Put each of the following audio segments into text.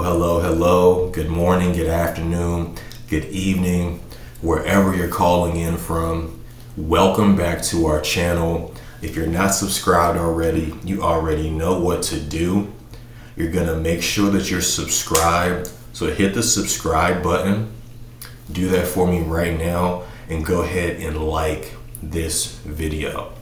Hello. Good morning, good afternoon, good evening, wherever you're calling in from. Welcome back to our channel. If you're not subscribed already, you already know what to do. You're gonna make sure that you're subscribed. So hit the subscribe button. Do that for me right now and go ahead and like this video.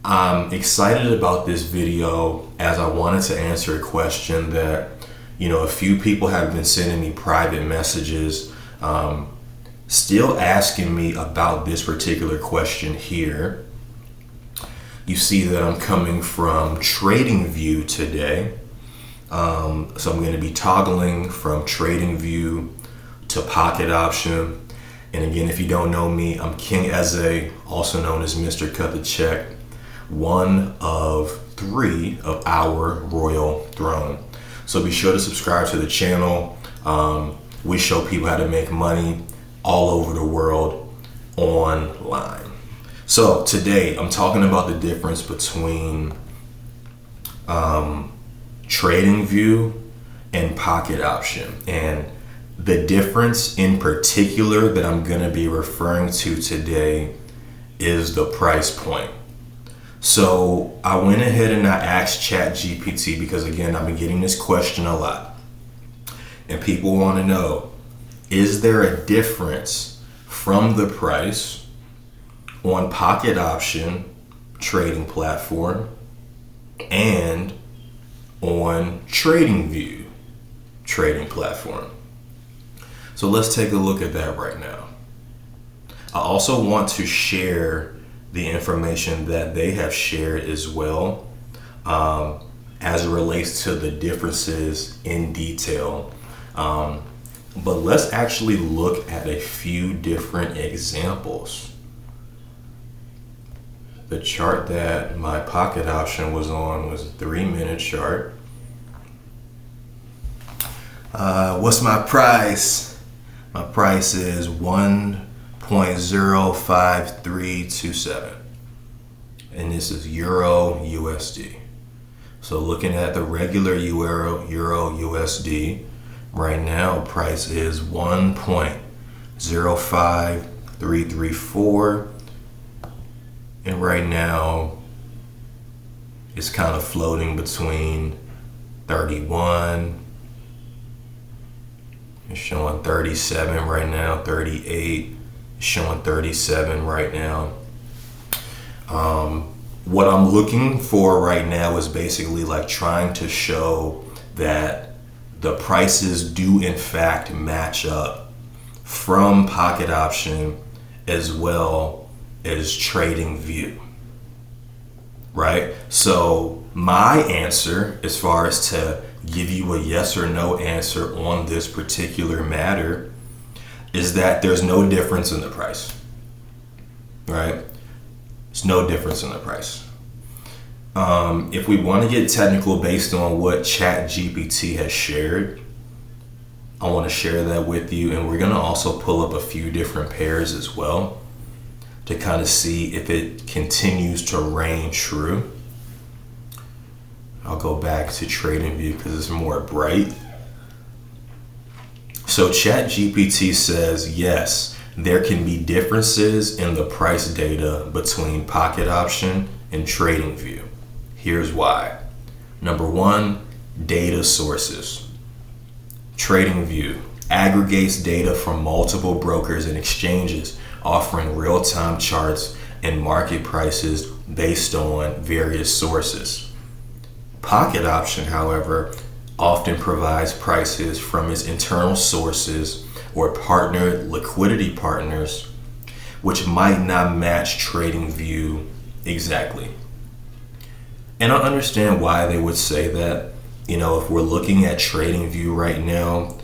I'm excited about this video as I wanted to answer a question that a few people have been sending me private messages, still asking me about this particular question here. You see that I'm coming from TradingView today. So I'm going to be toggling from TradingView to Pocket Option. And again, if you don't know me, I'm King Eze, also known as Mr. Cut the Check, one of 3 of our royal throne. So be sure to subscribe to the channel. We show people how to make money all over the world online. So today I'm talking about the difference between TradingView and Pocket Option. And the difference in particular that I'm going to be referring to today is the price point. So I went ahead and I asked ChatGPT because, again, I've been getting this question a lot. And people want to know, is there a difference from the price on Pocket Option trading platform and on TradingView trading platform? So let's take a look at that right now. I also want to share the information that they have shared as well, as it relates to the differences in detail. But let's actually look at a few different examples. The chart that my Pocket Option was on was a 3-minute chart. What's my price? My price is 1.05327, and this is Euro USD. So looking at the regular Euro USD, right now price is 1.05334, and right now it's kind of floating between 31. It's showing 37 right now, 38. It's showing 37 right now. What I'm looking for right now is basically like trying to show that the prices do in fact match up from Pocket Option as well as TradingView, right? So my answer, as far as to give you a yes or no answer on this particular matter, is that there's no difference in the price, right? There's no difference in the price. If we want to get technical based on what ChatGPT has shared, I want to share that with you, and we're going to also pull up a few different pairs as well to kind of see if it continues to reign true. I'll go back to TradingView because it's more bright. So ChatGPT says, yes, there can be differences in the price data between Pocket Option and TradingView. Here's why. Number 1, data sources. TradingView aggregates data from multiple brokers and exchanges, offering real-time charts and market prices based on various sources. Pocket Option, however, often provides prices from its internal sources or partner liquidity partners, which might not match TradingView exactly. And I understand why they would say that. If we're looking at TradingView right now,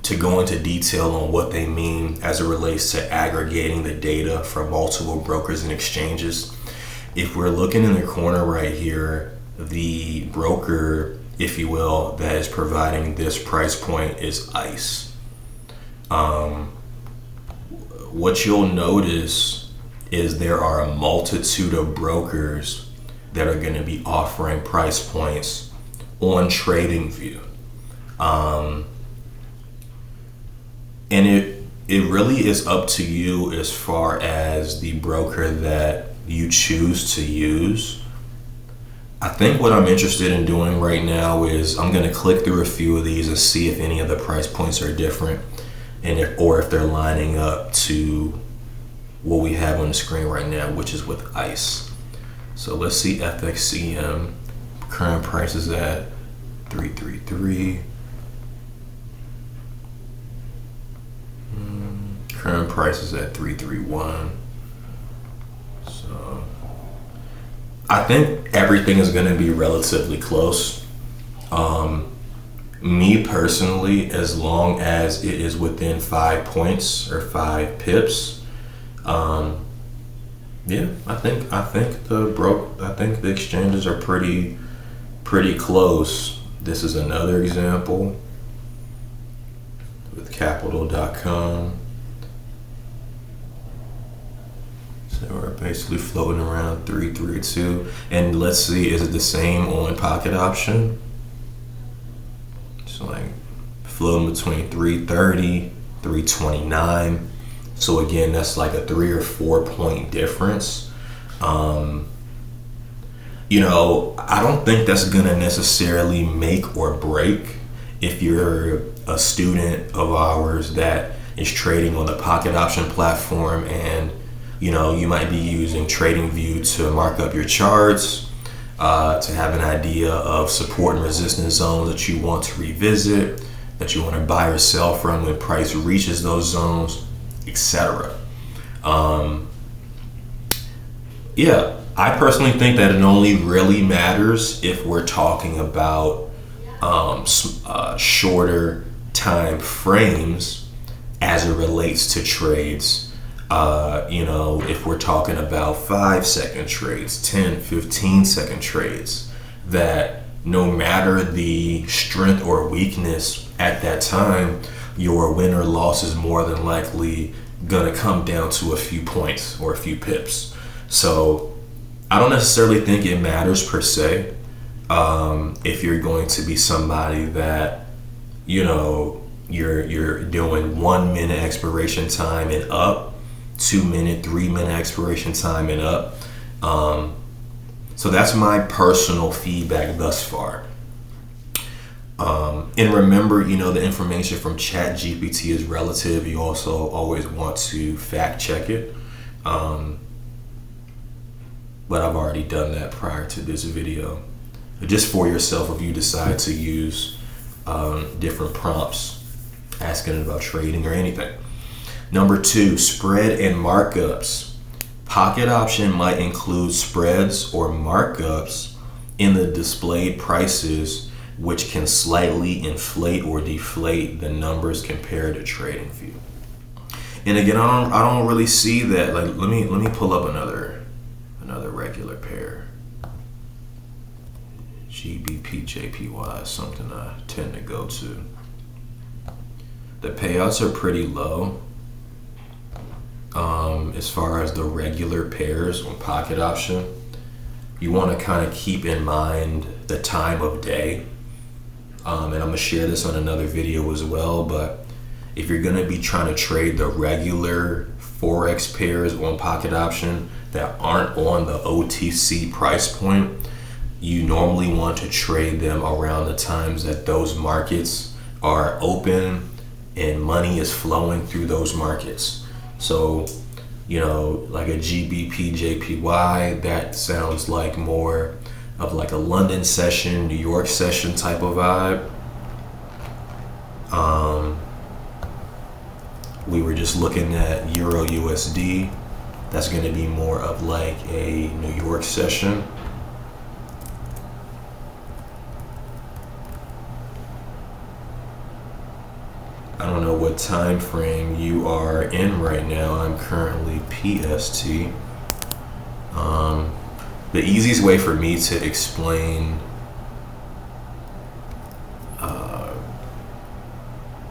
to go into detail on what they mean as it relates to aggregating the data from multiple brokers and exchanges, if we're looking in the corner right here, the broker, if you will, that is providing this price point is ICE. What you'll notice is there are a multitude of brokers that are going to be offering price points on TradingView. And it really is up to you as far as the broker that you choose to use. I think what I'm interested in doing right now is I'm going to click through a few of these and see if any of the price points are different, and if they're lining up to what we have on the screen right now, which is with ICE. So let's see FXCM. Current price is at 333. Current price is at 331. So I think everything is going to be relatively close. Me personally, as long as it is within 5 points or 5 pips, yeah, I think the exchanges are pretty close. This is another example with capital.com. So we're basically floating around 332. And let's see, is it the same on pocket option? So like floating between 330, 329. So again, that's like a 3 or 4 point difference. I don't think that's gonna necessarily make or break if you're a student of ours that is trading on the pocket option platform, and you might be using TradingView to mark up your charts, to have an idea of support and resistance zones that you want to revisit, that you want to buy or sell from when price reaches those zones, etc. I personally think that it only really matters if we're talking about shorter time frames as it relates to trades. If we're talking about 5-second trades, 10, 15-second trades, that no matter the strength or weakness at that time, your win or loss is more than likely gonna come down to a few points or a few pips. So I don't necessarily think it matters per se. If you're going to be somebody that, you're doing 1 minute expiration time and up, 2 minute, 3 minute expiration time and up. So that's my personal feedback thus far. And remember, the information from ChatGPT is relative. You also always want to fact check it. But I've already done that prior to this video. Just for yourself, if you decide to use different prompts, asking about trading or anything. Number 2, spread and markups. Pocket option might include spreads or markups in the displayed prices, which can slightly inflate or deflate the numbers compared to TradingView. And again, I don't really see that. Like, let me pull up another regular pair. GBP JPY is something I tend to go to. The payouts are pretty low. As far as the regular pairs on pocket option, you want to kind of keep in mind the time of day. And I'm gonna share this on another video as well, but if you're gonna be trying to trade the regular Forex pairs on pocket option that aren't on the OTC price point, you normally want to trade them around the times that those markets are open and money is flowing through those markets. So, like a GBP JPY, that sounds like more of like a London session, New York session type of vibe. We were just looking at Euro USD. That's going to be more of like a New York session. I don't know what time frame you are in right now. I'm currently PST. The easiest way for me to explain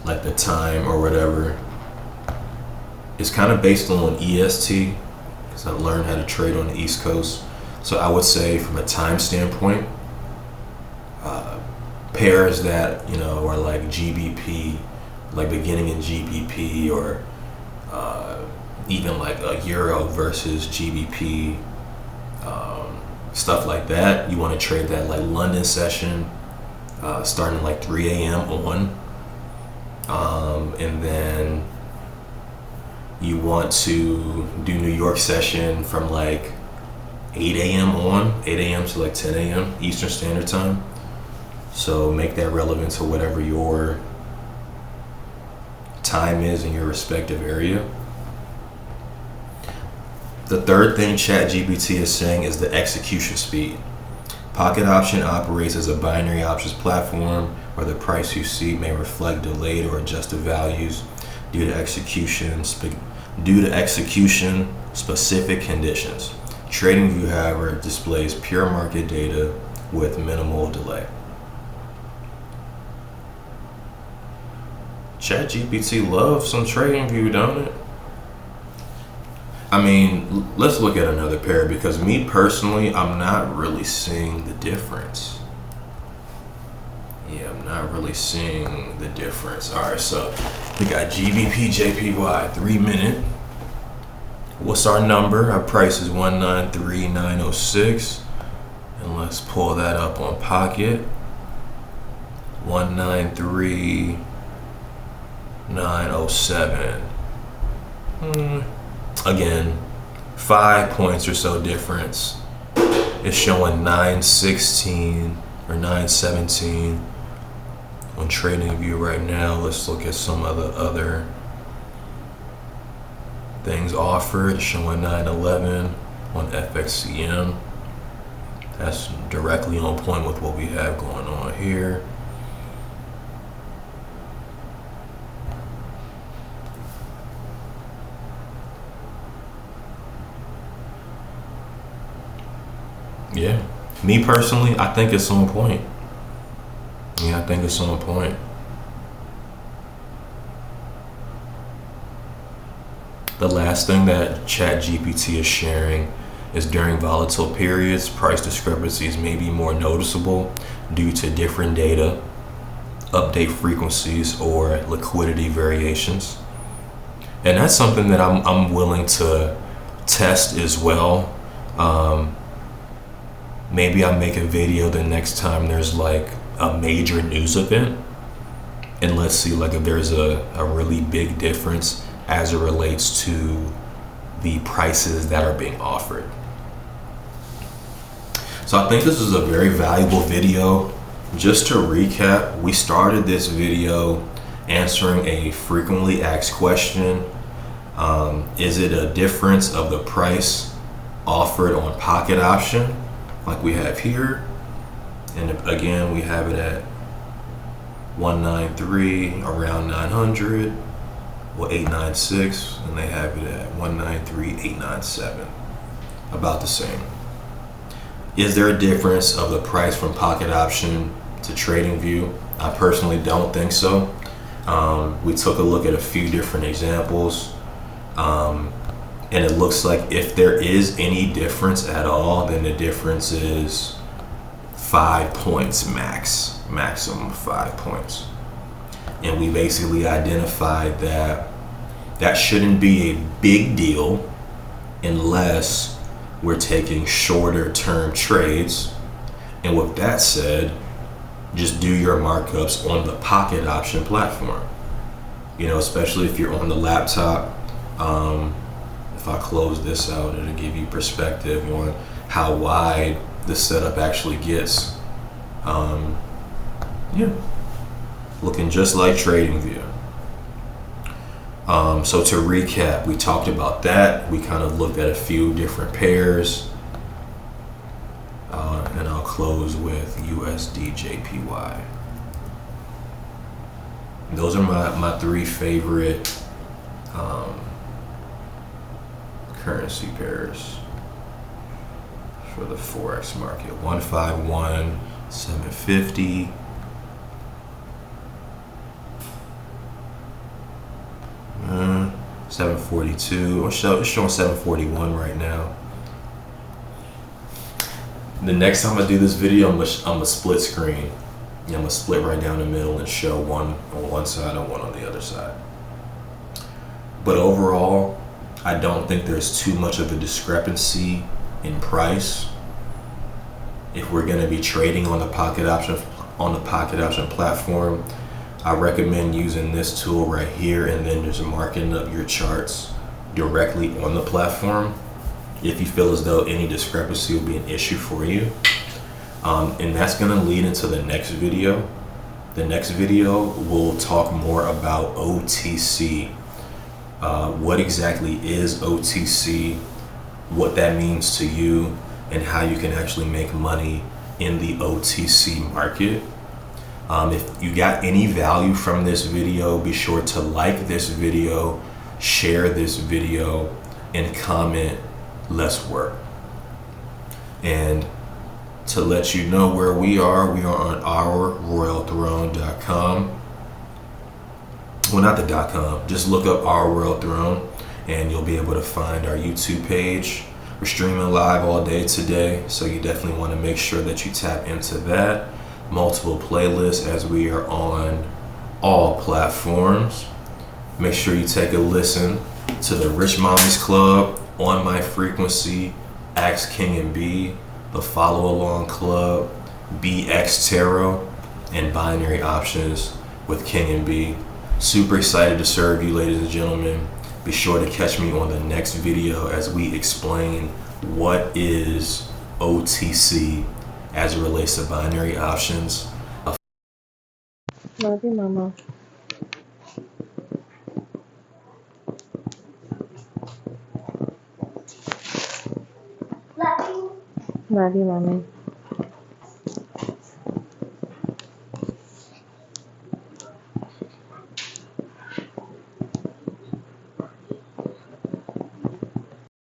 like the time or whatever is kind of based on EST, because I learned how to trade on the East Coast. So I would say from a time standpoint, pairs that, you know, are like GBP, like beginning in GBP, or even like a euro versus GBP, stuff like that. You want to trade that like London session, starting like 3 a.m. on, and then you want to do New York session from like 8 a.m. on, 8 a.m. to like 10 a.m. Eastern Standard Time. So make that relevant to whatever your time is in your respective area. The third thing ChatGPT is saying is the execution speed. Pocket Option operates as a binary options platform where the price you see may reflect delayed or adjusted values due to execution specific conditions. TradingView, however, displays pure market data with minimal delay. ChatGPT loves some TradingView, don't it? I mean, let's look at another pair, because me personally, I'm not really seeing the difference. Yeah, I'm not really seeing the difference. All right, so we got GBP JPY 3 minute. What's our number? Our price is 193,906, and let's pull that up on Pocket. 193,907. Again, 5 points or so difference. It's showing 916 or 917 on TradingView right now. Let's look at some of the other things offered. It's showing 911 on FXCM. That's directly on point with what we have going on here. Yeah, me personally, I think it's on point. Yeah, I think it's on point. The last thing that ChatGPT is sharing is during volatile periods, price discrepancies may be more noticeable due to different data, update frequencies, or liquidity variations. And that's something that I'm willing to test as well. Maybe I'll make a video the next time there's like a major news event, and let's see like if there's a really big difference as it relates to the prices that are being offered. So I think this is a very valuable video. Just to recap, we started this video answering a frequently asked question. Is it a difference of the price offered on Pocket Option, like we have here? And again, we have it at 193, around 900, well 896, and they have it at 193,897, about the same. Is there a difference of the price from Pocket Option to TradingView? I personally don't think so. We took a look at a few different examples, and it looks like if there is any difference at all, then the difference is 5 points maximum 5 points. And we basically identified that that shouldn't be a big deal unless we're taking shorter term trades. And with that said, just do your markups on the Pocket Option platform. You know, especially if you're on the laptop. If I close this out, it'll give you perspective on how wide the setup actually gets. Yeah, looking just like TradingView. So to recap, we talked about that. We kind of looked at a few different pairs, and I'll close with USD JPY. Those are my three favorite currency pairs for the Forex market. 151, 750. Uh, 742. It's showing 741 right now. The next time I do this video, I'm gonna split screen. I'm gonna split right down the middle and show one on one side and one on the other side. But overall, I don't think there's too much of a discrepancy in price. If we're gonna be trading on the pocket option platform, I recommend using this tool right here and then just marking up your charts directly on the platform if you feel as though any discrepancy will be an issue for you. And that's going to lead into the next video. The next video will talk more about OTC. What exactly is OTC, what that means to you, and how you can actually make money in the OTC market. If you got any value from this video, be sure to like this video, share this video, and comment "Let's work." And to let you know where we are on ourroyalthrone.com. Well, not the .com, just look up Our Royal Throne and you'll be able to find our YouTube page. We're streaming live all day today, so you definitely want to make sure that you tap into that. Multiple playlists as we are on all platforms. Make sure you take a listen to the Rich Mommies Club, On My Frequency, Ask King and B, the Follow Along Club, BX Tarot, and Binary Options with King and B. Super excited to serve you, ladies and gentlemen. Be sure to catch me on the next video as we explain what is OTC as it relates to binary options. Love you, Mama. Love you, Mommy.